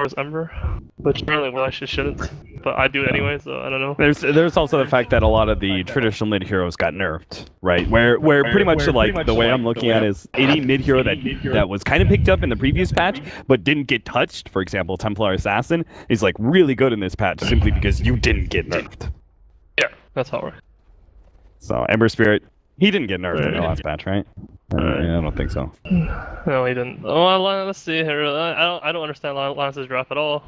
as Ember, which apparently well I shouldn't, but I do anyway, so I don't know. There's also the fact that a lot of the traditional mid heroes got nerfed, right? Where pretty much like the way I'm looking at it is any mid hero that was kind of picked up in the previous patch but didn't get touched. For example, Templar Assassin is like really good in this patch simply because you didn't get nerfed. Yeah, that's how it works. So Ember Spirit, he didn't get nerfed in the last patch, right? I don't think so. No, he didn't. Oh, let's see here. I don't understand Lance's draft at all,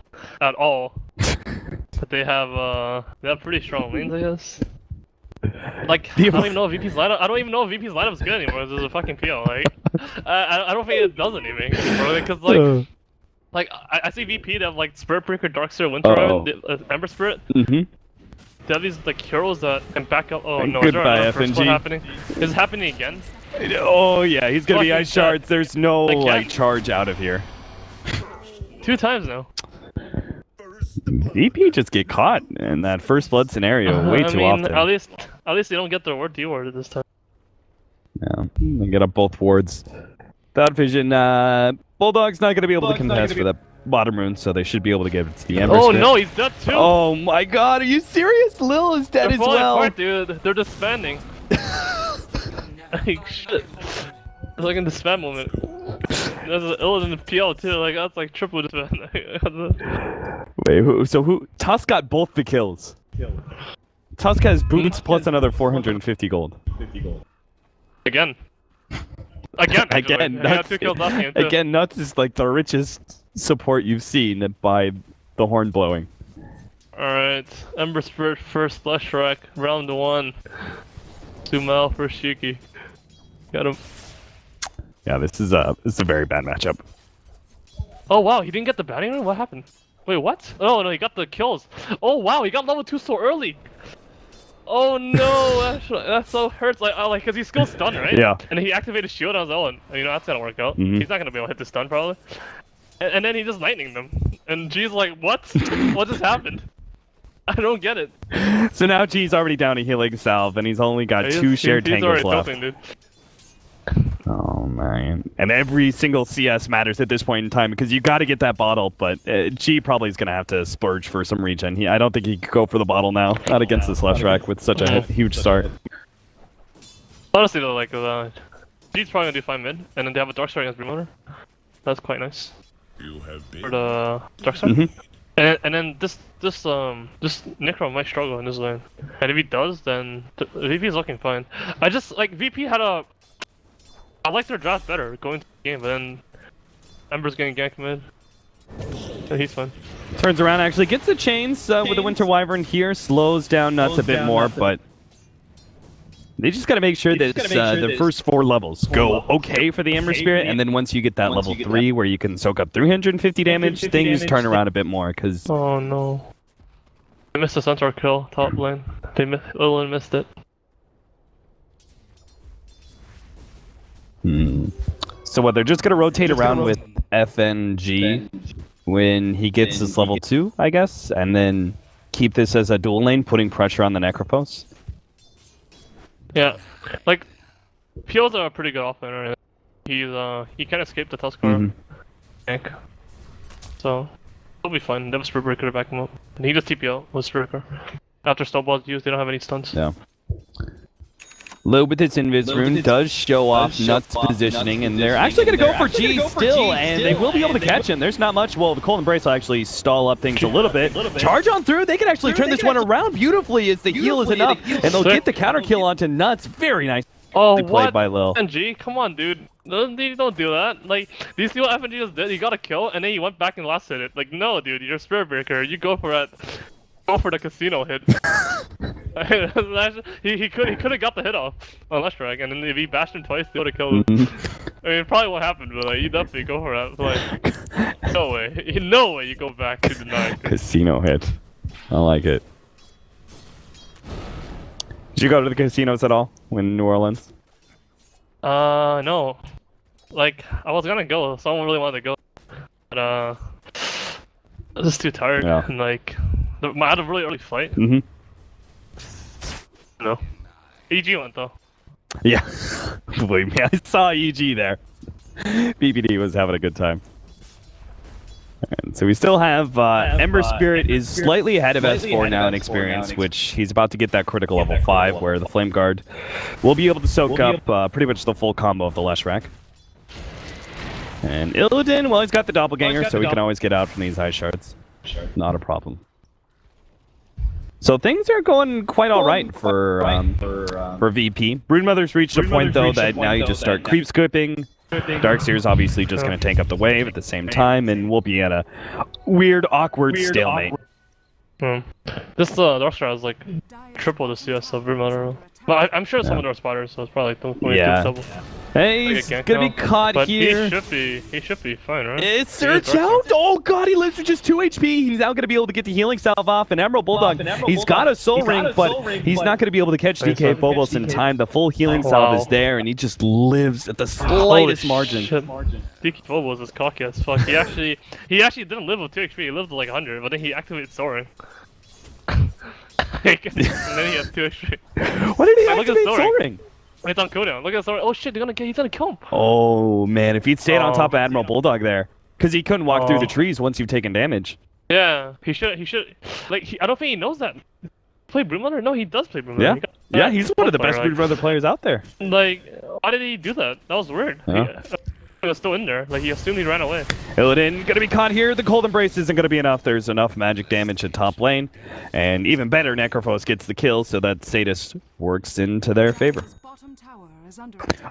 But they have pretty strong lanes, I guess. Like I don't even know if VP's lineup. I don't even know if VP's lineup is good anymore. This is a fucking PO. Like I don't think it does anything anymore. Because like I see VP to have like Spirit Breaker, Darkseer, Winter, Ember Spirit. They have these like heroes that can back up. Oh no! Goodbye, FNG. What happening? Is it happening again? Oh yeah, he's gonna be ice shards. There's no like charge out of here. 2 times now. VP just get caught in that first blood scenario way too often. At least they don't get their ward D-warded this time. Yeah, they get up both wards. Without vision, Bulldog's not gonna be able to contest for that bottom rune, so they should be able to get it to the Ember. Oh no, he's dead too! Oh my god, are you serious? Lil is dead as well. Apart, dude. They're disbanding. Like shit. It's like in the spam moment. That's ill in the PL too. Like that's like triple disband. Wait, who? Tusk got both the kills. Tusk has boots plus another 450 gold. Again. Again, Nuts is like the richest support you've seen by the horn blowing. Alright, Ember Spirit first Flesh Rack, round 1. Sumal for Shiki. Got him. Yeah, this is a very bad matchup. Oh wow, he didn't get the batting ring? What happened? Wait, what? Oh no, he got the kills. Oh wow, he got level 2 so early. Oh no, that so hurts. Like, cause he's still stunned, right? Yeah. And he activated shield on his own. You know that's gonna work out. He's not gonna be able to hit the stun probably. And then he just lightning them. And G's like, what? What just happened? I don't get it. So now G's already down a healing salve, and he's only got 2 shared tangles left. Tilting, dude. Oh man! And every single CS matters at this point in time because you got to get that bottle. But G probably is gonna have to splurge for some regen. I don't think he could go for the bottle now. Not against this left rack with such a huge start. Honestly though, like G's probably gonna do fine mid, and then they have a Darkstar against Remoter. That's quite nice. For the Darkstar. And then this Necro might struggle in this lane. And if he does, then VP is looking fine. I just like VP had a. I like their draft better going to the game, but then Ember's getting ganked mid. So he's fine. Turns around, actually gets the chains with the Winter Wyvern here, slows down Nuts a bit more, but they just got to make sure that the first 4 levels go okay for the Ember Spirit, and then once you get that level 3 where you can soak up 350 damage, things turn around a bit more, because... Oh no. They missed the Centaur kill, top lane. Lilin missed it. So what, they're just going to rotate around with FNG when he gets this level 2, I guess, and then keep this as a dual lane, putting pressure on the Necropos? Yeah, like, PO's a pretty good offlaner. He can't escape the Tuskar gank. So, he'll be fine. They have a Spirit Breaker to back him up. And he just TP out with Spirit Breaker. After Snowball's used, they don't have any stuns. Yeah. Lil with its Invis rune does show off Nuts positioning, and they're actually going to go for G still, and they will be able to catch him. There's not much. Well, the Cold Embrace will actually stall up things a little bit. Charge on through. They can actually turn this one around beautifully as the heal is enough, and they'll get the counter kill onto Nuts. Very nice. Oh, played by Lil. FNG? Come on, dude. Don't do that. Like, do you see what FNG just did? He got a kill, and then he went back and last hit it. Like, no, dude, you're a Spirit Breaker. You go for it. Go for the casino hit. he could have got the hit off on Lush Drag, and then if he bashed him twice, he would have killed him. I mean, it probably won't happen, but like, you definitely go for that. Like, no way you go back to deny. Casino hit. I like it. Did you go to the casinos at all in New Orleans? No. Like, I was gonna go. Someone really wanted to go, but I was just too tired, and like. I had a really early flight. No. EG went though. Yeah. Believe me, I saw EG there. BBD was having a good time. And so we still have Ember Spirit is slightly ahead of S4 now in experience, which he's about to get that critical level 5, where the Flame Guard will be able to soak up pretty much the full combo of the Leshrac. And Illidan, well, he's got the Doppelganger, so he can always get out from these high shards. Not a problem. So things are going quite all right for VP. Broodmother's reached a point, though, that now you just start creep scooping. Darkseer's obviously just going to tank up the wave at the same time, and we'll be at a weird, awkward stalemate. This Darkseer has like triple the CS of Broodmother. But I'm sure some of them are spotters, so it's probably like the double. Hey, he's gonna be caught but here. He should be fine, right? It's search out! Oh god, he lives with just 2 HP. He's now gonna be able to get the healing salve off, and Emerald Bulldog, he's got a soul ring, but he's not gonna be able to catch DK Phobos in time. The full healing salve is there, and he just lives at the slightest margin. DK Phobos is cocky as fuck. He actually didn't live with 2 HP, he lived with like 100, but then he activated soaring. And then he has 2 HP. What did he activate soaring? It's on cooldown. Look at the oh shit, he's gonna kill him. Oh man, if he'd stayed on top of Admiral Bulldog there, because he couldn't walk through the trees once you've taken damage. Yeah, he should. Like, I don't think he knows that. Play Broodmother? No, he does play Broodmother. Yeah, he's one of the best Broodmother players out there. Like, why did he do that? That was weird. He was still in there. Like, he assumed he ran away. Illidan gonna be caught here. The Cold Embrace isn't gonna be enough. There's enough magic damage at top lane. And even better, Necrophos gets the kill, so that Sadist works into their favor.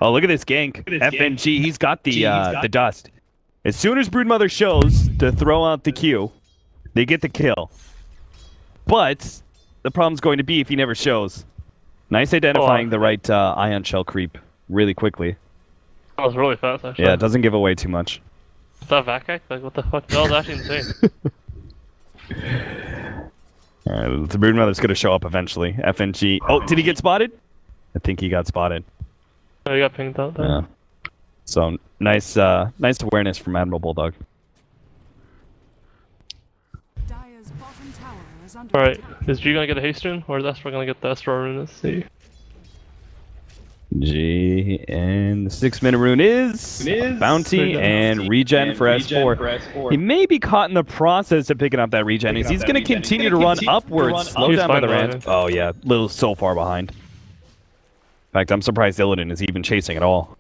Oh, look at this gank. FNG, he's got the dust. As soon as Broodmother shows to throw out the Q, they get the kill. But the problem's going to be if he never shows. Nice identifying the right Ion Shell creep really quickly. That was really fast, actually. Yeah, it doesn't give away too much. Is that Vac? Like, what the fuck? That was actually insane. Alright, the Broodmother's gonna show up eventually. FNG. Oh, did he get spotted? I think he got spotted. Oh, he got pinged out there. Yeah. So, nice awareness from Admiral Bulldog. Alright, is G gonna get a haste rune, or is Esper gonna get the Esper rune? Let's see. G, and the 6-minute rune is Bounty and Regen for S4. He may be caught in the process of picking up that regen. He's going to continue to run upwards. Slow down by the ramp. Oh yeah, Lil's so far behind. In fact, I'm surprised Illidan is even chasing at all.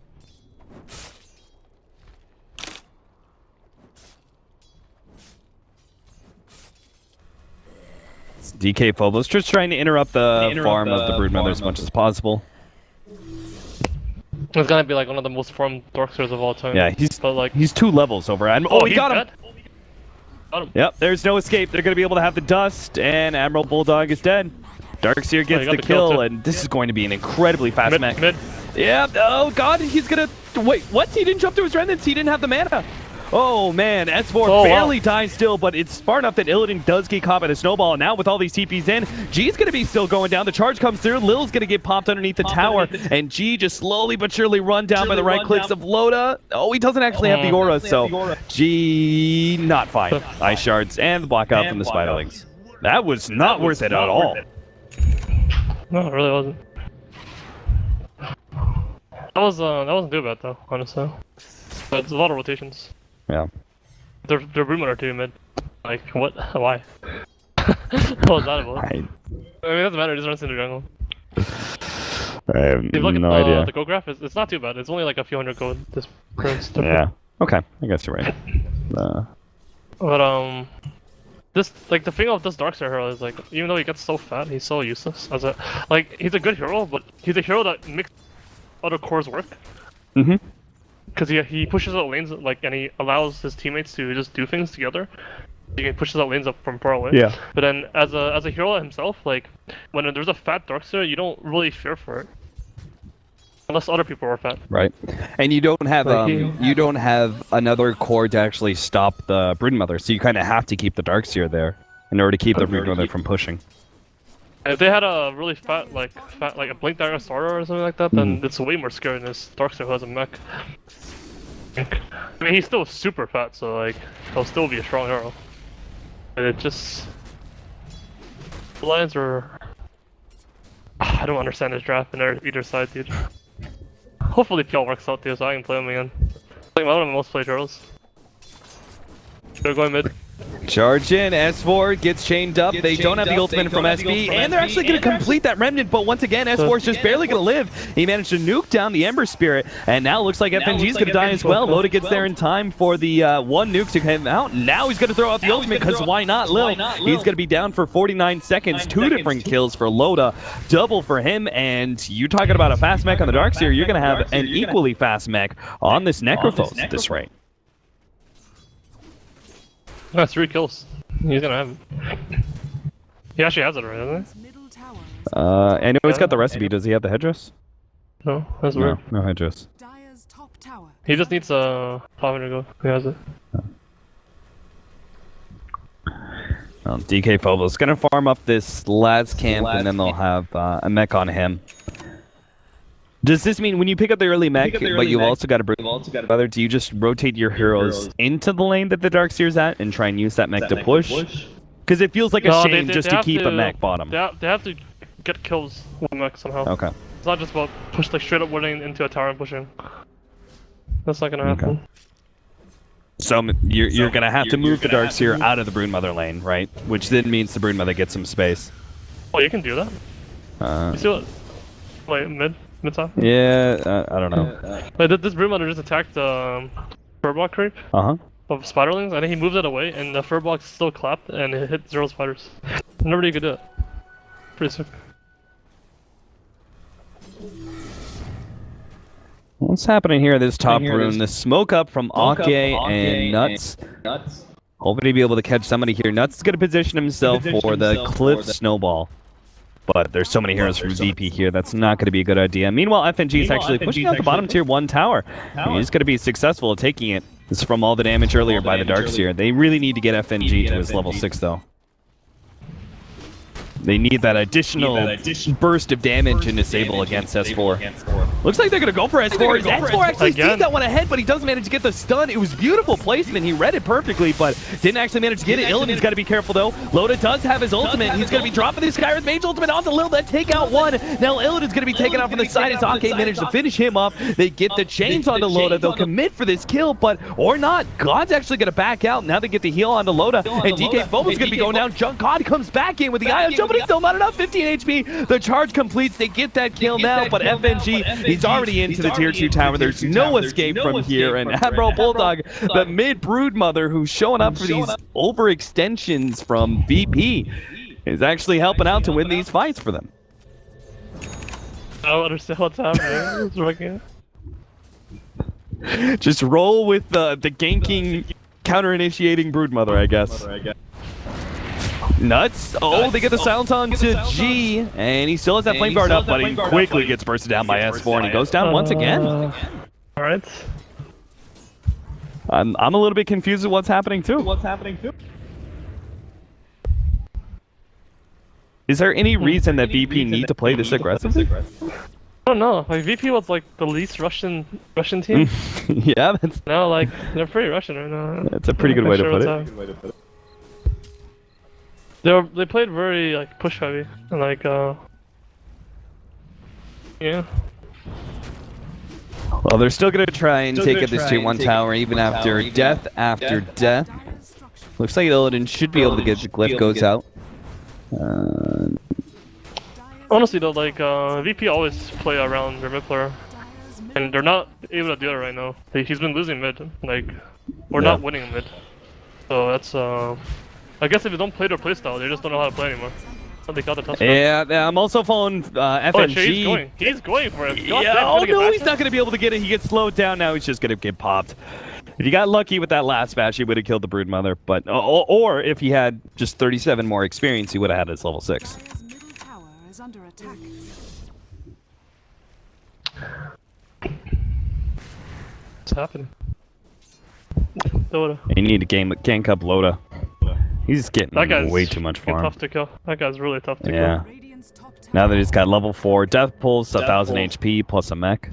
It's DK Phobos just trying to interrupt the farm of the Broodmother as much as possible. It's gonna be like one of the most farmed Darkseers of all time. Yeah, he's 2 levels over Admiral. Oh, he got him! Got him! Yep, there's no escape. They're gonna be able to have the dust, and Admiral Bulldog is dead. Darkseer gets the kill, and this is going to be an incredibly fast mech. Yeah, oh god, he's gonna... Wait, what? He didn't jump to his remnants, he didn't have the mana! Oh man, S4 barely dies still, but it's far enough that Illidan does get caught by the snowball. And now with all these TPs in, G's gonna be still going down. The charge comes through. Lil's gonna get popped underneath the tower, and G just slowly but surely run down by the right clicks of Loda. Oh, he doesn't actually have the aura, so G not fine. Ice shards and the block out from the Spiderlings. That was not worth it at all. No, it really wasn't. That wasn't too bad though, honestly. But it's a lot of rotations. Yeah. They're Broodmother too mid. Like, what? Why? What was that about? I mean, it doesn't matter, it just runs into jungle. I have no idea. The gold graph, it's not too bad. It's only like a few hundred gold this prince. Yeah. Okay, I guess you're right. But this, like, the thing of this Darkseer hero is like, even though he gets so fat, he's so useless as a, like, he's a good hero, but he's a hero that makes other cores work. Mm-hmm. Because he pushes out lanes, like, and he allows his teammates to just do things together. He pushes out lanes up from far away. Yeah. But then, as a hero himself, like, when there's a fat Darkseer, you don't really fear for it, unless other people are fat. Right. And you don't have another core to actually stop the Broodmother, so you kind of have to keep the Darkseer there in order to keep the Broodmother from pushing. If they had a really fat, like a Blink Dagger Starter or something like that, then it's way more scary than this Darkseer who has a mech. I mean, he's still super fat, so like, he'll still be a strong hero. But it just... The Lions are... I don't understand this draft in either side, dude. Hopefully PL works out, dude, so I can play him again. It's like one of my most played heroes. They're going mid. Charge in, S4 gets chained up. They don't have the ultimate from SB, and they're actually going to complete that remnant, but once again, S4 is just barely going to live. He managed to nuke down the Ember Spirit, and now it looks like FNG is going to die as well. Loda gets there in time for the one nuke to him out. Now he's going to throw out the ultimate, because why not Lil? He's going to be down for 49 seconds. 2 different kills for Loda, double for him, and you're talking about a fast mech on the Darkseer. You're going to have an equally fast mech on this Necrophos at this rate. That's 3 kills. He's gonna have it. He actually has it already, doesn't he? I know he's got the recipe. Does he have the headdress? No, that's weird. No headdress. He just needs a 500 go. He has it. Well, DK Phobos gonna farm up this lad's camp, and then they'll have a mech on him. Does this mean when you pick up the early mech, but you've also got to bring other, do you just rotate your heroes into the lane that the Darkseer's at and try and use that mech to push? Because it feels like a shame just to keep a mech bottom. They have to get kills with mech somehow. Okay. It's not just about push like straight up winning into a tower and pushing. That's not gonna happen. Okay. So you're gonna have to move the Darkseer out of the Broodmother lane, right? Which then means the Broodmother gets some space. Oh, you can do that. You see what? Wait, mid top? Yeah, I don't know. Like this Broodmother just attacked the Furblock creep of Spiderlings. I think he moved it away, and the Furblock still clapped and it hit 0 spiders. Nobody could do it. Pretty sick. What's happening here in this top room? The smoke up from Ake and Nuts. Hoping to be able to catch somebody here. Nuts is going to position himself for the Cliff Snowball. But there's so many heroes from VP here, that's not going to be a good idea. Meanwhile, FNG is actually pushing out the bottom tier 1 tower. He's going to be successful at taking it. This is from all the damage earlier by the Darkseer. They really need to get FNG to his level 6 though. They need that additional burst of damage and disable against S4. Looks like they're going to go for S4. S4 actually sees that one ahead, but he doesn't manage to get the stun. It was beautiful placement. He read it perfectly, but didn't actually manage to get it. Illidan's got to be careful, though. Loda does have his ultimate. He's going to be dropping the Skywrath Mage ultimate onto Lil. That take out one. Now Illidan's going to be taken out from the side as Ake managed to finish him up. They get the chains onto Loda. They'll commit for this kill, but or not. God's actually going to back out. Now they get the heal onto Loda, and DK Bobo's going to be going down. God comes back in with the Eye of Jump, but he's still not enough. 15 HP. The charge completes. They get that kill now, but FNG, he's already into the tier 2 tower. There's no escape from here, and Admiral Bulldog, the mid Broodmother who's showing up for these overextensions from VP, is actually helping out to win these fights for them. I don't understand what's happening. Just roll with the ganking, counter-initiating Broodmother, I guess. Nuts. Oh, they get the silence on to G, and he still has that flame guard up, but he quickly gets bursted down by S4, and he goes down once again. Alright. I'm a little bit confused with what's happening too. Is there any reason that VP need to play this aggressively? I don't know. Like VP was like the least Russian team. Yeah, that's now like they're pretty Russian right now. That's a pretty good way to put it. They played very like push heavy and like yeah. Well, they're still gonna try and take at this tier 1 tower even after death after death. Looks like Illidan should be able to get the glyph goes out. Honestly though, like VP always play around their mid player, and they're not able to do it right now. He's been losing mid, like or not winning mid. So that's I guess if you don't play their playstyle, they just don't know how to play anymore. So they got the touch. Yeah, I'm also following FNG. Oh, shit, he's going for it. Yeah, oh no, he's not going to be able to get it. He gets slowed down now. He's just going to get popped. If he got lucky with that last bash, he would have killed the Broodmother. But or if he had just 37 more experience, he would have had his level 6. What's happening? Dota. You need to gank up Loda. He's getting way too much farm. Tough to kill. That guy's really tough to kill. Yeah. Now that he's got level 4 death pulse, 1,000 HP plus a mech.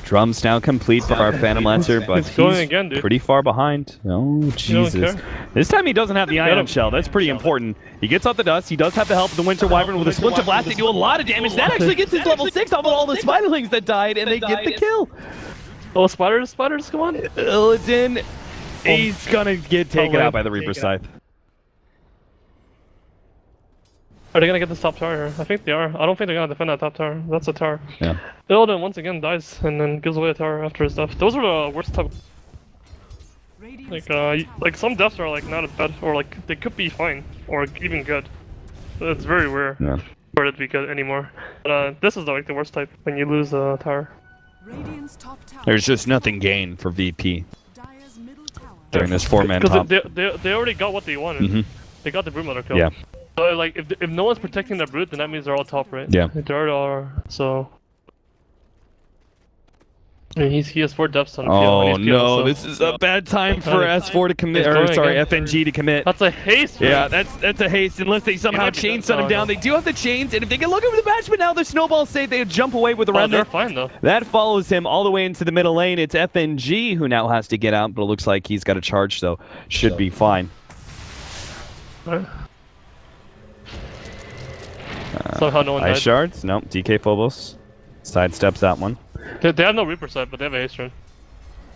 Drums now complete for our Phantom Lancer, but he's pretty far behind. Oh, Jesus. This time he doesn't have the Ion Shell. That's pretty important. He gets out the dust. He does have the help of the Winter Wyvern with a Splinter Blast. They do a lot of damage. That actually gets his level 6 off of all the Spiderlings that died, and they get the kill. Oh, spiders, come on. Illidan, he's gonna get taken out by the Reaper Scythe. Are they gonna get this top tower here? I think they are. I don't think they're gonna defend that top tower. That's a tower. Yeah. Illidan once again dies and then gives away a tower after his death. Those are the worst type. Like some deaths are like not as bad, or like they could be fine, or even good. It's very rare for it to be good anymore. But this is like the worst type when you lose a tower. There's just nothing gained for VP during this 4-man pop. Because they already got what they wanted. They got the Broodmother kill. Yeah. So like if no one's protecting their brood, then that means they're all top, right? Yeah. They already are. So. I mean, he has 4 deaths on him. Oh no, this is a bad time for S4 to commit, or sorry, FNG to commit. That's a haste. Yeah, that's a haste, unless they somehow chain stun him down. They do have the chains, and if they can look over the match, but now the snowball's safe, they jump away with the remnant. They're fine though. That follows him all the way into the middle lane. It's FNG who now has to get out, but it looks like he's got a charge, so should be fine. Somehow no one died. Ice shards? Nope. DK Phobos sidesteps that one. They have no Reaper side, but they have a haste rune.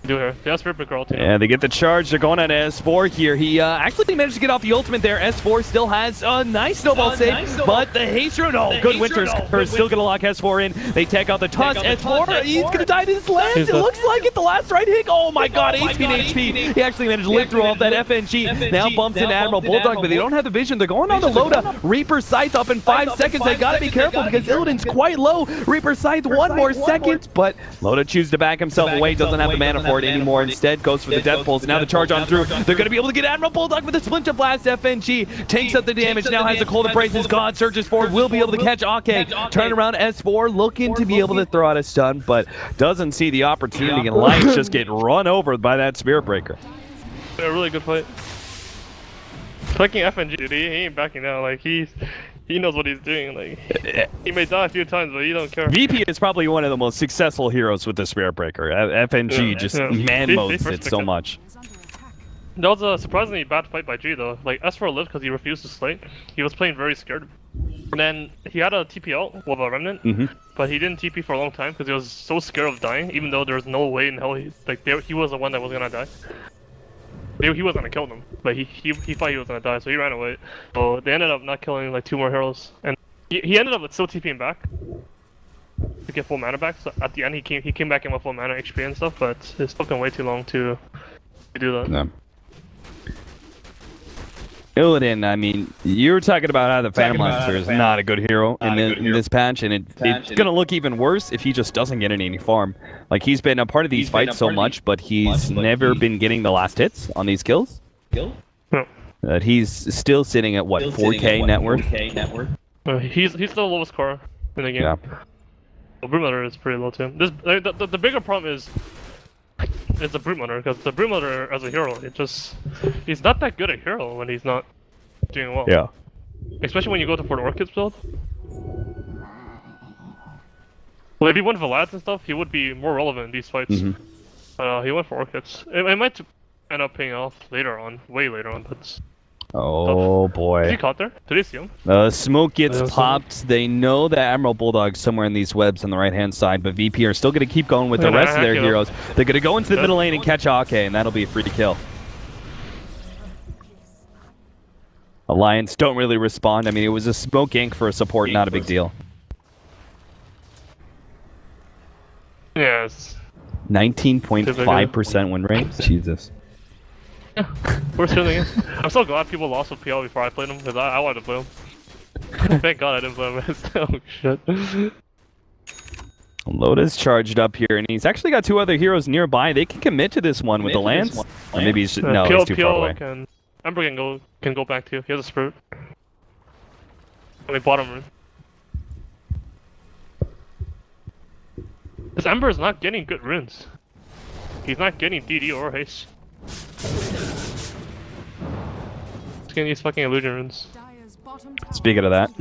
Do here. They have Spirit Breaker ulti. Yeah, they get the charge. They're going at S4 here. He actually managed to get off the ultimate there. S4 still has a nice snowball save, but the haste rune, good Winter's Curse still going to lock S4 in. They take out the Tusk. S4, he's going to die to his lens. It looks like it. The last right hit. Oh my god, 18 HP. He actually managed to live through all of that. FNG now bumps into Admiral Bulldog, but they don't have the vision. They're going on the Loda. Reaper Scythe up in 5 seconds. They got to be careful because Illidan's quite low. Reaper Scythe 1 more second, but Loda chooses to back himself away. Doesn't have the mana for it anymore. Instead goes for the Death Pulse. Now the charge on through. They're going to be able to get Admiral Bulldog with a Splinter Blast. FNG takes up the damage. Now has a Cold Embrace. His God surges forward. Will be able to catch Ake. Turn around S4 looking to be able to throw out a stun, but doesn't see the opportunity, and Lights just get run over by that Spirit Breaker. A really good fight. Fucking FNG, dude. He ain't backing down. Like he knows what he's doing. Like he may die a few times, but he don't care. VP is probably one of the most successful heroes with the Spirit Breaker. FNG just man modes it so much. That was a surprisingly bad fight by G though. Like S4 lived because he refused to slay. He was playing very scared. And then he had a TP out with a remnant, but he didn't TP for a long time because he was so scared of dying. Even though there was no way in hell he was the one that was gonna die. He was gonna kill them, but he thought he was gonna die, so he ran away. So they ended up not killing like 2 more heroes, and he ended up with still TPing back to get full mana back. So at the end he came back in with full mana HP and stuff, but it took him way too long to do that. Yeah. Illidan, I mean, you were talking about how the Phantom Monster is not a good hero in this patch, and it's going to look even worse if he just doesn't get any farm. Like, he's been a part of these fights so much, but he's never been getting the last hits on these kills. No. He's still sitting at, what, 4K net worth? He's the lowest core in the game. Yeah. The Broodmother is pretty low too. The bigger problem is the Broodmother, because the Broodmother as a hero, he's not that good a hero when he's not doing well. Yeah. Especially when you go for the Orchids build. Well, if he went for Lads and stuff, he would be more relevant in these fights. But he went for Orchids. It might end up paying off later on, way later on, but... Oh boy. Is he caught there? Did he see him? Smoke gets popped. They know that Admiral Bulldog's somewhere in these webs on the right-hand side, but VP are still going to keep going with the rest of their heroes. They're going to go into the middle lane and catch Ake, and that'll be a free kill. Alliance don't really respond. I mean, it was a smoke gank for a support, not a big deal. Yes. 19.5% win rate? Jesus. Yeah, we're still in. I'm so glad people lost with PL before I played him, because I wanted to play him. Thank God I didn't play him. Oh shit. Loda's charged up here, and he's actually got 2 other heroes nearby. They can commit to this one with the lance. Or maybe he's no, he's too far away. Ember can go back too. He has a spirit. On the bottom room. This Ember is not getting good runes. He's not getting DD or haste. He's getting these fucking illusion runes. Speaking of that,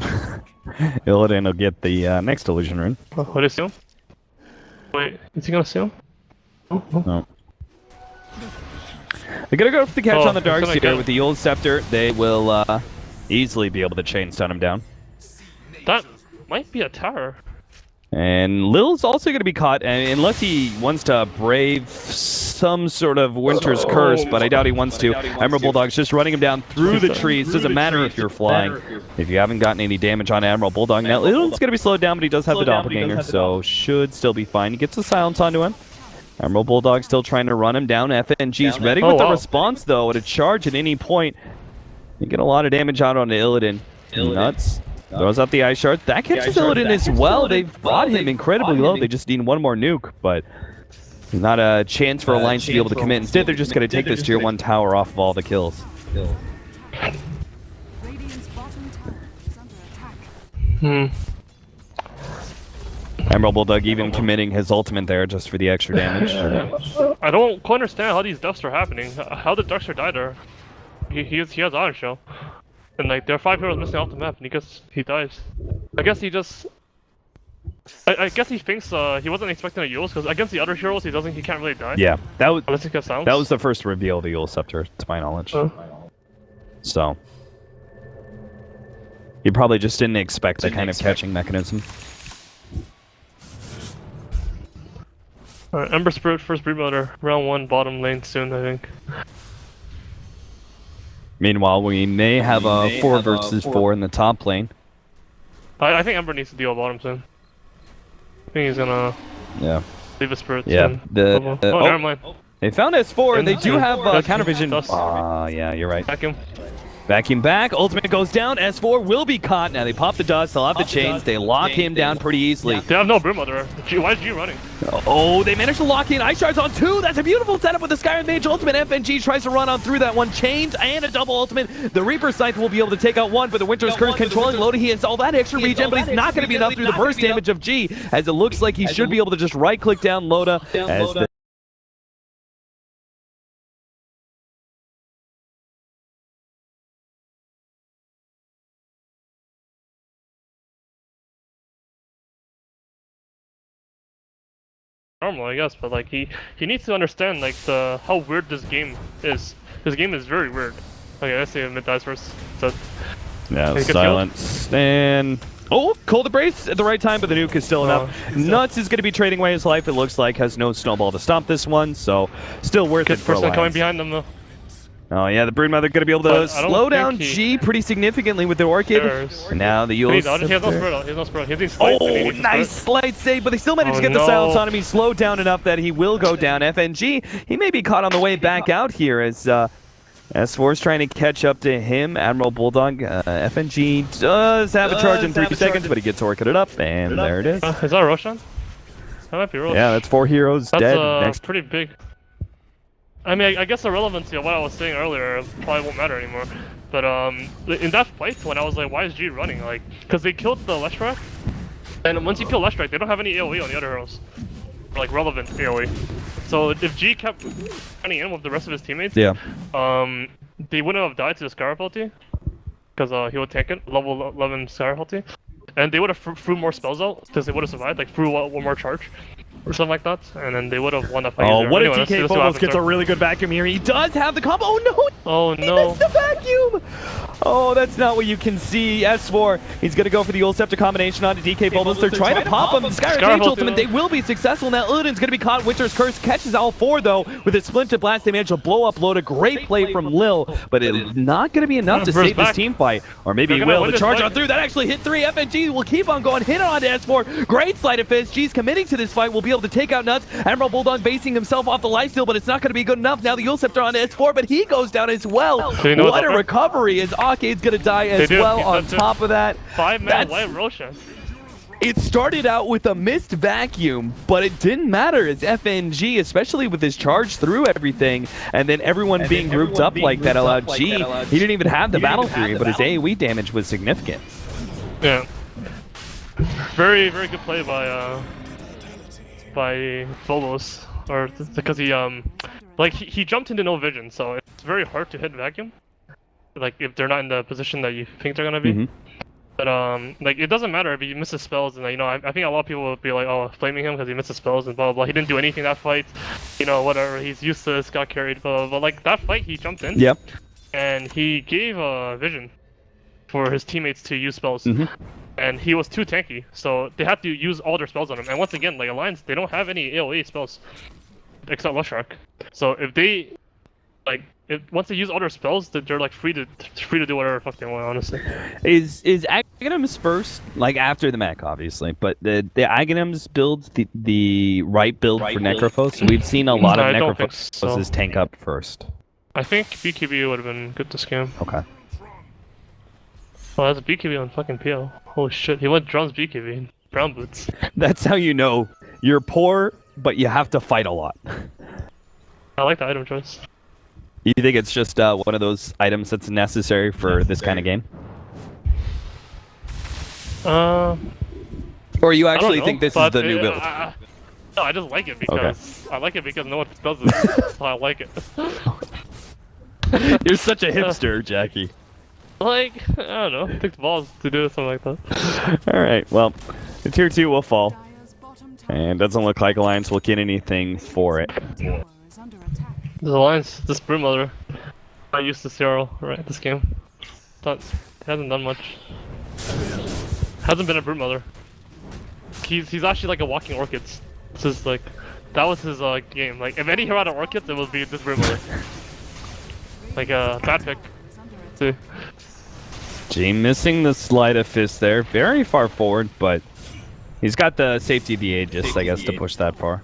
Illidan will get the next illusion rune. Oh, what is he on? Wait, is he gonna steal him? Oh. No. They're gonna go for the catch on the it's gonna Darkseer get with the Eul's Scepter. They will easily be able to chain stun him down. That might be a tower. And Lil's also going to be caught, unless he wants to brave some sort of Winter's Curse, but I doubt he wants to. Emerald Bulldog's just running him down through the trees. Doesn't matter if you're flying, if you haven't gotten any damage on Emerald Bulldog. Now, Lil's going to be slowed down, but he does have the Doppelganger, so should still be fine. He gets the silence onto him. Emerald Bulldog still trying to run him down. FNG's ready with the response, though, at a charge at any point. You get a lot of damage out onto Illidan. Nuts. Throws out the Ice Shard. That catches Illidan as well. They've brought him incredibly low. They just need one more nuke, but not a chance for Alliance to be able to commit. Instead, they're just going to take this Tier 1 tower off of all the kills. Emerald Bulldog even committing his ultimate there just for the extra damage. I don't quite understand how these deaths are happening. How did Darkseer die there? He has Auto Shell. And like there are 5 heroes missing off the map, and he dies. I guess he just. I guess he thinks he wasn't expecting a Eul's because against the other heroes he can't really die. Yeah, that was the first reveal of the Eul Scepter, to my knowledge. So he probably just didn't expect that kind of catching mechanism. Alright, Ember Spirit first breed motor, round 1 bottom lane soon I think. Meanwhile, we may have a 4 versus 4 in the top lane. I think Ember needs to deal bottom soon. I think he's gonna leave a spirit soon. Never mind. They found S4 and they do have counter vision. Yeah, you're right. Vacuum. Vacuum back, ultimate goes down, S4 will be caught. Now they pop the dust, they'll have the chains, they lock him down pretty easily. They have no Brood Mother. Why is G running? Oh, they managed to lock in Ice Shards on 2. That's a beautiful setup with the Skyrim Mage ultimate. FNG tries to run on through that one. Chains and a double ultimate. The Reaper Scythe will be able to take out one, but the Winter's Curse controlling Loda. He has all that extra regen, but he's not going to be enough through the burst damage of G, as it looks like he should be able to just right-click down Loda as the normal, I guess, but like he needs to understand like how weird this game is. This game is very weird. Okay, let's see if mid dies first. So yeah, silence and cold embrace at the right time, but the nuke is still enough. Nuts is going to be trading away his life. It looks like has no snowball to stop this one, so still worth it for Alliance. Coming behind them though. Oh yeah, the Broodmother going to be able to slow down G pretty significantly with the Orchid. And now the Eul's. He has no spirit. He has no nice slight save, but they still managed to get the silence on him. He's slowed down enough that he will go down. FNG, he may be caught on the way back out here as S4 is trying to catch up to him. Admiral Bulldog, FNG does have a charge in 3 seconds, but he gets Orchided up, and there it is. Is that Roshan? That might be Roshan. Yeah, that's 4 heroes dead. That's pretty big. I mean, I guess the relevancy of what I was saying earlier probably won't matter anymore. But in that fight, when I was like, why is G running? Like, because they killed the Leshrac, and once you kill Leshrac, they don't have any AoE on the other heroes, or, like relevant AoE. So if G kept running in with the rest of his teammates, they wouldn't have died to the Scar ulti, because he would tank it, level 11 Scar ulti, and they would have threw more spells out because they would have survived, like threw one more charge. Or something like that, and then they would have won that fight. Oh, what a DK Phobos gets a really good vacuum here. He does have the combo. Oh no! Oh no! He missed the vacuum! Oh, that's not what you can see. S4, he's going to go for the Eul Scepter combination onto DK Phobos. They're trying to pop him. Skyrim ultimate, they will be successful. Now Illidan's going to be caught. Winter's Curse catches all 4 though. With his Splinter Blast, they manage to blow up Loda. Great play from Lil, but it's not going to be enough to save this team fight. Or maybe he will. The charge on through, that actually hit 3. FNG will keep on going. Hit on to S4. Great sleight of fist. G's committing to this fight. Will be able to take out Nuts. Emerald Bulldog basing himself off the lifesteal, but it's not going to be good enough. Now the Eul Scepter on S4, but he goes down as well. What a recovery, as Arcade's going to die as well on top of that. 5-man White Roshan. It started out with a missed vacuum, but it didn't matter as FNG, especially with his charge through everything, and then everyone being grouped up like that allowed G. He didn't even have the battle fury, but his AoE damage was significant. Yeah. Very, very good play by Phobos, or because he jumped into no vision, so it's very hard to hit vacuum. Like if they're not in the position that you think they're gonna be. But like it doesn't matter if he misses spells, and you know, I think a lot of people will be like, oh, blaming him because he misses spells and blah blah blah. He didn't do anything that fight, you know, whatever. He's useless, got carried, blah blah blah. Like that fight, he jumped in. Yep. And he gave a vision for his teammates to use spells. And he was too tanky, so they had to use all their spells on him. And once again, like Alliance, they don't have any AoE spells except Lushrak. So if they once they use all their spells, they're like free to do whatever the fuck they want. Honestly, is Aghanims first, like after the mech, obviously, but the Aghanims builds the right build for Necrophos. We've seen a lot of Necrophoses tank up first. I think BKB would have been good to scam. Okay. Oh, that's a BKB on fucking PL. Holy shit, he went drums BKB. Brown boots. That's how you know you're poor, but you have to fight a lot. I like the item choice. You think it's just one of those items that's necessary for this kind of game? Or you actually think this is the new build? No, I just like it because I like it because no one does it, so I like it. You're such a hipster, Jackie. Like, I don't know, it takes balls to do something like that. Alright, well, the tier 2 will fall. And doesn't look like Alliance will get anything for it. The Alliance, this Broodmother, I used to Cyril, right, this game. It hasn't done much. Hasn't been a Broodmother. He's actually like a walking orchids. This is like, that was his game. Like, if any hero had an orchids, it would be this Broodmother. Like a bad pick. See? G missing the sleight of fist there, very far forward, but he's got the safety of the Aegis, I guess, to push that far.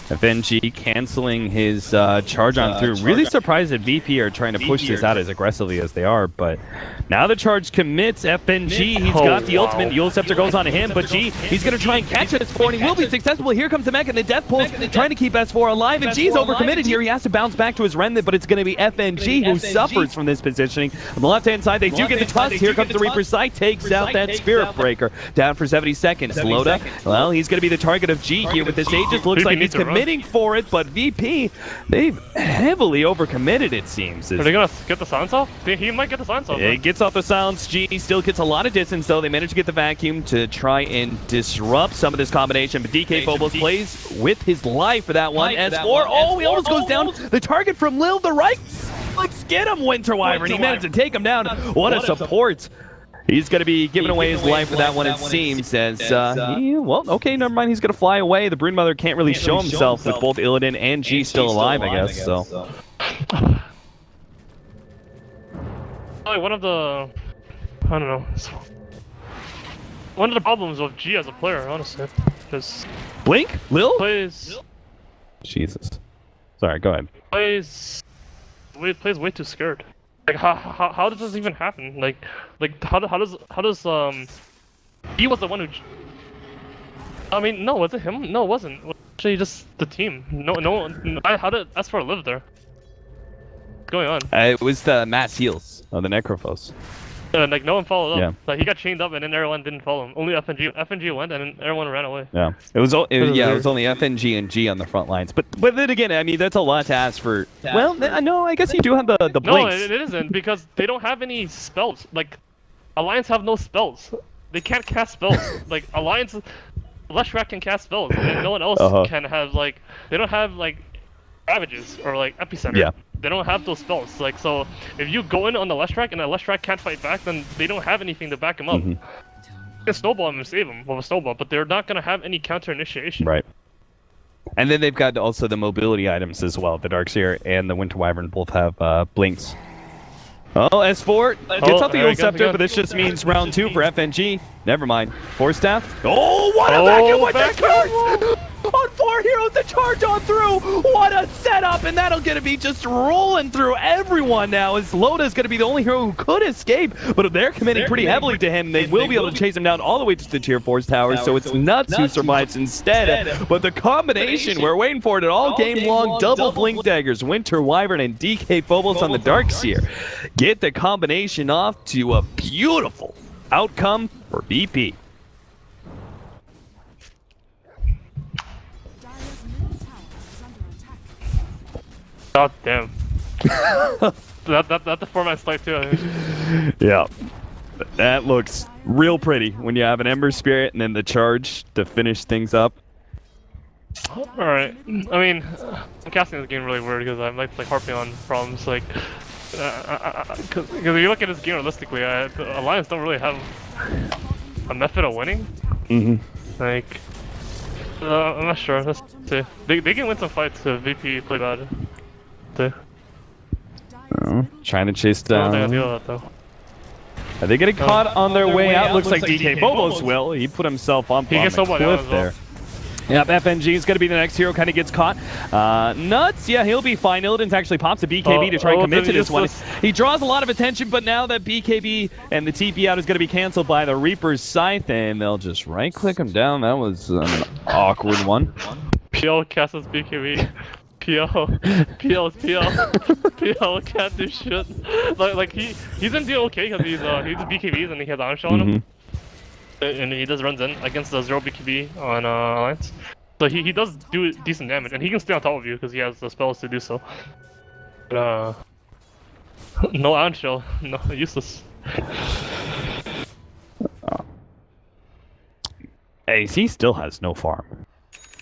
FNG canceling his charge on through. Really surprised that VP are trying to push this out as aggressively as they are, but now the charge commits. FNG, he's got the ultimate. Yule Scepter goes on to him, but G, he's going to try and catch S4, and he will be successful. Here comes the mech, and the Death Pulse trying to keep S4 alive, and G's overcommitted here. He has to bounce back to his remnant, but it's going to be FNG who suffers from this positioning. On the left-hand side, they do get the trust. Here comes the Reaper's Sight, takes out that Spirit Breaker. Down for 70 seconds. Loda, well, he's going to be the target of G here with this Aegis. Looks like he's committing for it, but VP, they've heavily overcommitted, it seems. Are they gonna get the silence off? He might get the silence off. It gets off the silence. G still gets a lot of distance, though. They managed to get the vacuum to try and disrupt some of this combination, but DK Phobos plays with his life for that one. S4, oh, he almost goes down. The target from Lil, the right. Let's get him, Winter Wyvern. He managed to take him down. What a support. He's going to be giving away his life for that one, it seems, as, well, okay, never mind, he's going to fly away. The Broodmother can't really show himself with both Illidan and G still alive, I guess, so. Like, one of the, I don't know, one of the problems with G as a player, honestly, is... Blink? Lil? Plays... Jesus. Sorry, go ahead. Plays way too scared. Like how does this even happen? Like how does he was the one who. I mean, no, was it him? No, it wasn't. It was actually just the team. No. How did S4 live there? What's going on? It was the mass heals of the Necrophos. Like no one followed up. Yeah. Like he got chained up and then everyone didn't follow him. Only FNG went and then everyone ran away. Yeah. It was only FNG and G on the front lines. But then again, I mean that's a lot to ask for. Well, no, I guess you do have the blinks. No, it isn't because they don't have any spells. Like Alliance have no spells. They can't cast spells. Like Alliance, Lushrak can cast spells, and no one else can have like. They don't have like Ravages or like Epicenter. Yeah. They don't have those spells. Like so, if you go in on the Lushrak and the Lushrak can't fight back, then they don't have anything to back him up. You can snowball him and save him with a snowball, but they're not gonna have any counter initiation. Right. And then they've got also the mobility items as well. The Darkseer and the Winter Wyvern both have blinks. Oh, S4 gets out the Yule Scepter, but this just means round 2 for FNG. Never mind. Force Staff. Oh, what a vacuum with that curse! On 4 heroes to charge on through. What a setup, and that'll gonna be just rolling through everyone now. As Loda's gonna be the only hero who could escape, but they're committing pretty heavily to him. They will be able to chase him down all the way to the tier 4's towers. So it's Nuts who survives instead. But the combination, we're waiting for it all game long. Double Blink Daggers, Winter Wyvern, and DK Phobos on the Darkseer. Get the combination off to a beautiful outcome for BP. God damn. That's the format slide too, I think. Yeah. That looks real pretty when you have an Ember Spirit and then the charge to finish things up. Alright. I mean, I'm casting this game really weird because I'm like harping on problems like... Because if you look at this game realistically, the Alliance don't really have a method of winning. Like... I'm not sure, let's see. They can win some fights if VP play bad. Trying to chase I don't think I down. deal with that though. Are they getting caught on their way out? Looks like DK Bobos will. He put himself up on the cliff there. Yep, FNG is going to be the next hero, kind of gets caught. Nuts, yeah, he'll be fine. Illidan's actually pops a BKB to try and commit to this one. He draws a lot of attention, but now that BKB and the TP out is going to be canceled by the Reaper's Scythe, and they'll just right-click him down. That was an awkward one. PL casts his BKB. PL can't do shit. Like he's gonna do okay because he's BKBs and he has Iron Shell on him. And he just runs in against the 0 BKB on Alliance. So he does do decent damage, and he can stay on top of you because he has the spells to do so. But, no Iron Shell, no, useless. He still has no farm.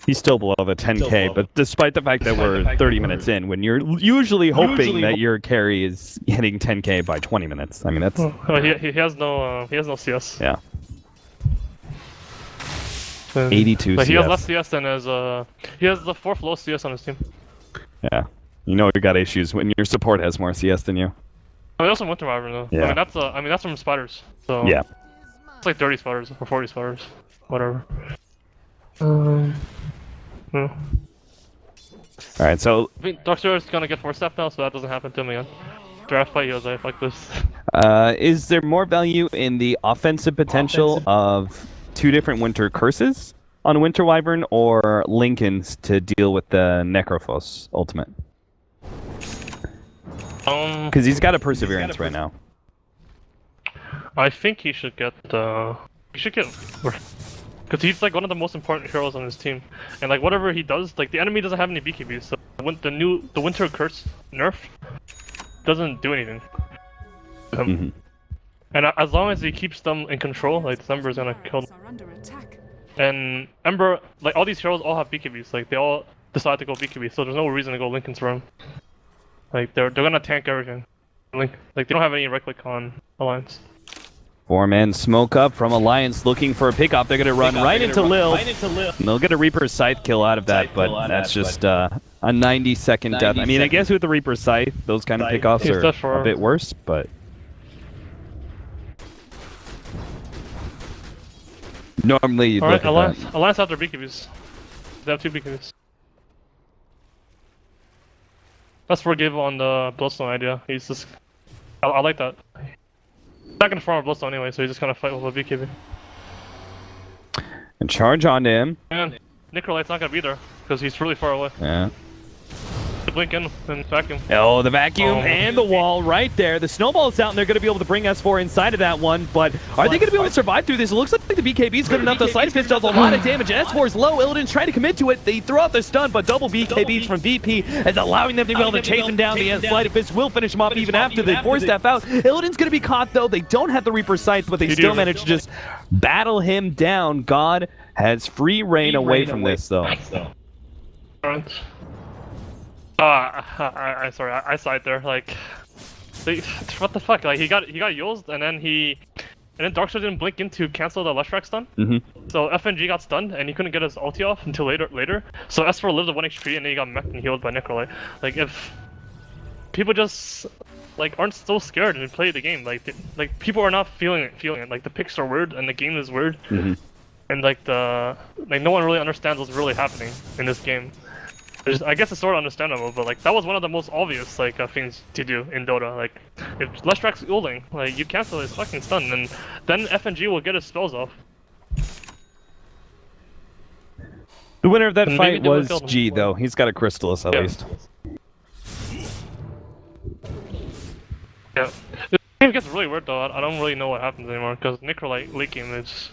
He's still below the 10k, but despite the fact that we're 30 minutes in, when you're usually hoping that your carry is hitting 10k by 20 minutes. I mean, that's... he has no CS. Yeah. 82 but CS. he has less CS than his, he has the 4th lowest CS on his team. Yeah. You know you got issues when your support has more CS than you. I mean, also Winter Wyvern though. Yeah. I mean that's from spiders. So yeah. It's like 30 spiders or 40 spiders, whatever. Yeah. Alright, so... I mean, Darkseer is gonna get 4-step now, so that doesn't happen to him again. Draft fight, he was like, fuck this. Is there more value in the offensive potential of 2 different Winter Curses on Winter Wyvern, or Lincoln's to deal with the Necrophos ultimate? Because he's got a Perseverance right now. I think he should get, because he's like one of the most important heroes on his team, and like whatever he does, like the enemy doesn't have any BKBs, so when the Winter Curse nerf doesn't do anything. And as long as he keeps them in control, like Ember is gonna kill them. And Ember, like all these heroes all have BKBs, like they all decide to go BKB, so there's no reason to go Lincoln's room. Like they're gonna tank everything. Like they don't have any right click on Alliance. 4-man smoke up from Alliance looking for a pickoff. They're going to run right into Lil. And they'll get a Reaper's Scythe kill out of that, but that's just a 90-second death. I mean, I guess with the Reaper's Scythe, those kind of pickoffs are a bit worse, but... Normally you'd look at that. Alliance have their BKBs. They have 2 BKBs. That's forgive on the Bloodstone idea. He's just... I like that. He's not gonna farm a Bloodstone anyway, so he's just gonna fight with a BKB. And charge onto him. And Necrolight's not gonna be there, because he's really far away. Yeah. Blink in and vacuum. Oh, the vacuum and the wall right there. The snowball's out, and they're going to be able to bring S4 inside of that one, but are they going to be able to survive through this? It looks like the BKB is good enough. The Slight Fist does a lot of damage. S4's low. Illidan's trying to commit to it. They throw out the stun, but double BKBs from VP is allowing them to be able to chase him down. The Slight Fist will finish him off even after they force step out. Illidan's going to be caught, though. They don't have the Reaper Scythe, but they still manage to just battle him down. God has free reign away from this, though. Sorry, I side there. Like, what the fuck? Like, he got used, and then Darkseer didn't blink in to cancel the Leshrac stun. So FNG got stunned, and he couldn't get his ulti off until later. So S4 lived at 1 HP, and then he got mech'd and healed by Necrolight. Like, if people just like aren't so scared and play the game, like people are not feeling it. Like the picks are weird, and the game is weird, and like no one really understands what's really happening in this game. I guess it's sort of understandable, but like that was one of the most obvious things to do in Dota. Like if Leshrac's ulting, like you cancel his fucking stun, and then FNG will get his spells off. The winner of that fight was G, though. He's got a Crystallis at least. Yeah, the game gets really weird though. I don't really know what happens anymore because Necrolite late game is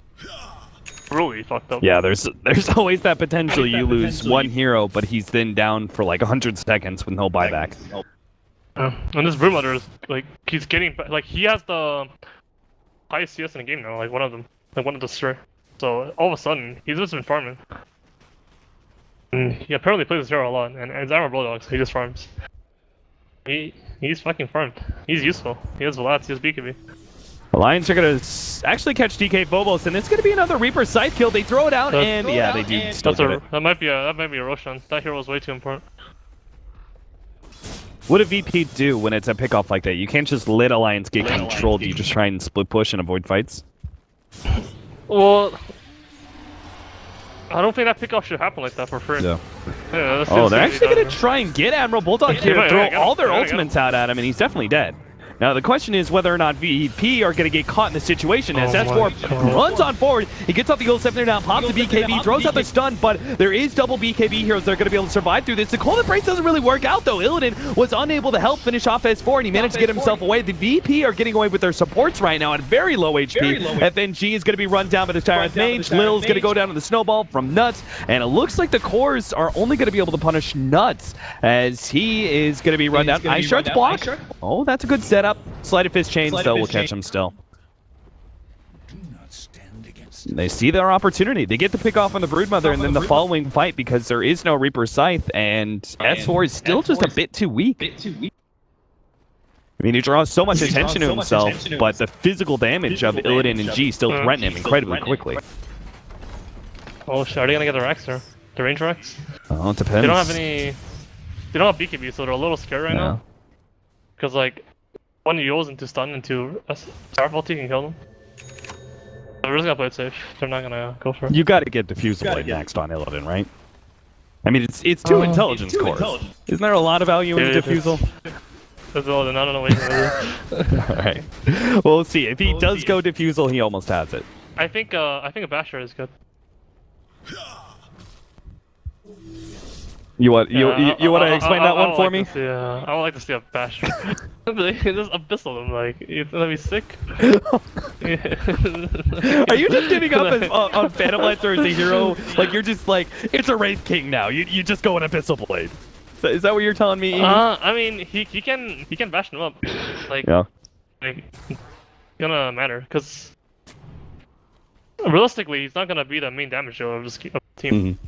really fucked up. Yeah, there's always that potential you lose one hero, but he's then down for like 100 seconds with no buyback. And this Broodmother is like he's getting like he has the highest CS in the game now, like one of the stray. So all of a sudden he's just been farming. And he apparently plays this hero a lot, and as Armor Bulldogs, he just farms. He's fucking farmed. He's useful. He has Vlads, he has BKB. Alliance are going to actually catch DK Phobos, and it's going to be another Reaper Scythe kill. They throw it out, and yeah, they do still get it. That might be a Roshan. That hero is way too important. What do VP do when it's a pickoff like that? You can't just let Alliance get controlled. You just try and split push and avoid fights? Well, I don't think that pickoff should happen like that for free. Yeah. Oh, they're actually going to try and get Admiral Bulldog here, throw all their ultimates out at him, and he's definitely dead. Now, the question is whether or not VP are going to get caught in this situation. As S4 runs on forward, he gets off the gold 7 there now, pops the BKB, throws out the stun, but there is double BKB heroes that are going to be able to survive through this. The Cold Embrace doesn't really work out, though. Illidan was unable to help finish off S4, and he managed to get himself away. The VP are getting away with their supports right now at very low HP. FNG is going to be run down by the Tyrant Mage. Lil's going to go down to the Snowball from Nuts, and it looks like the cores are only going to be able to punish Nuts, as he is going to be run down. Ice Shard's block. Oh, that's a good setup. Sleight of Fist chains, though, will catch him still. They see their opportunity. They get the pick off on the Broodmother, and then the following fight, because there is no Reaper Scythe, and S4 is still just a bit too weak. I mean, he draws so much attention to himself, but the physical damage of Illidan and G still threaten him incredibly quickly. Oh shit, are they gonna get the Rex or the range Rex? Oh, it depends. They don't have any. They don't have BKB, so they're a little scared right now. Because like, one Yo's into stun into a Starfall can kill them. They're just gonna play it safe. They're not gonna go for it. You gotta get Diffusal Blade next on Illidan, right? I mean, it's two intelligence cores. Isn't there a lot of value in Diffusal? That's Illidan, I don't know what he's gonna do. Alright. Well, we'll see. If he does go Diffusal, he almost has it. I think a Basher is good. You want to explain that one for me? Yeah, I would like to see a Basher. Just abyssal him, like, it's gonna be sick. Are you just giving up on Phantom Lancer as a hero? Like, you're just like, it's a Wraith King now. You just go an Abyssal Blade. Is that what you're telling me? I mean, he can bash him up. Like, like, it's gonna matter, because realistically, he's not gonna be the main damage hero of this team.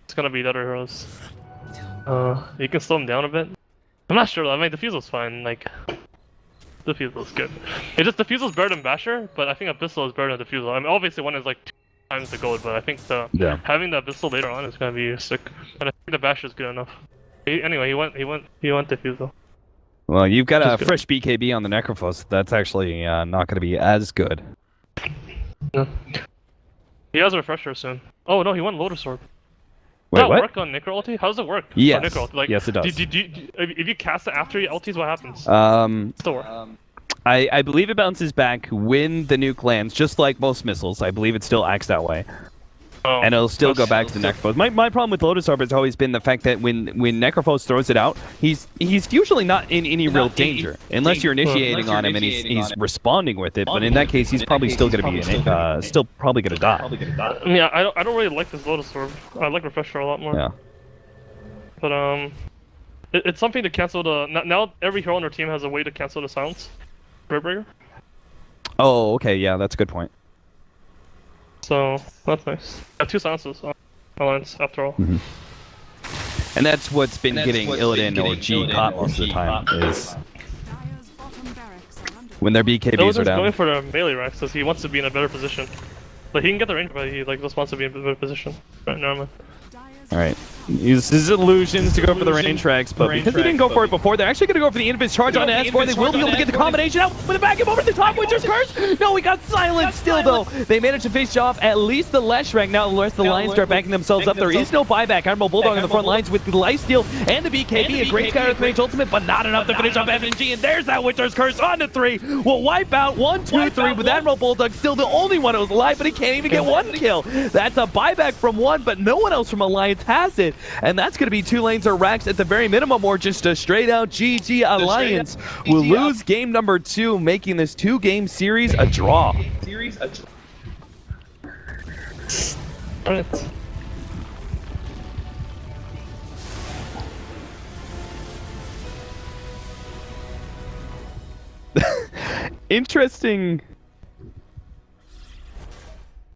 It's gonna be the other heroes. You can slow him down a bit. I'm not sure though. I mean, Diffusal's fine. Like, Diffusal's good. It's just Diffusal's better than Basher, but I think Abyssal is better than Diffusal. I mean, obviously one is like 2 times the gold, but I think having the Abyssal later on is gonna be sick. And I think the Basher is good enough. Anyway, he went Diffusal. Well, you've got a fresh BKB on the Necrophos. That's actually not gonna be as good. Yeah. He has a refresher soon. Oh no, he went Lotus Orb. Wait, does that what? work on Necro ulti? How does it work? Yes. Like, yes, it does. If you cast it after your ultis, what happens? Still work. I believe it bounces back when the nuke lands, just like most missiles. I believe it still acts that way. Oh, and it'll still go back to the Necrophos. My problem with Lotus Orb has always been the fact that when Necrophos throws it out, he's usually not in any real danger, unless you're initiating on him and he's responding with it. But in that case, he's probably still going to be still probably going to die. Yeah, I don't really like this Lotus Orb. I like Refresher a lot more. Yeah. But it's something to cancel the. Now every hero on their team has a way to cancel the silence. Breaker. Oh, okay. Yeah, that's a good point. So that's nice. I have 2 silences on Alliance after all. And that's what's been getting Illidan or G caught most of the time is when their BKBs are down. Going for the melee Rex because he wants to be in a better position. Like he can get the range, but he just wants to be in a better position. Right, normally. All right. Use his illusions to go for the range Rex, but because he didn't go for it before, they're actually going to go for the Invis charge on S4. They will be able to get the combination out with the back him over the top. Witcher's Curse! No, we got silenced still, though. They managed to face off at least the Lesh rank. Now the rest of the lines start backing themselves up. There is no buyback. Admiral Bulldog on the front lines with the lifesteal and the BKB. A great Skyrim range ultimate, but not enough to finish off FNG. And there's that Witcher's Curse on the 3. Will wipe out 1, 2, 3 with Admiral Bulldog still the only one who's alive, but he can't even get 1 kill. That's a buyback from 1, but no one else from Alliance has it. And that's going to be 2 lanes or racks at the very minimum, or just a straight out GG. Alliance will lose game number 2, making this 2-game series a draw. Alright. Interesting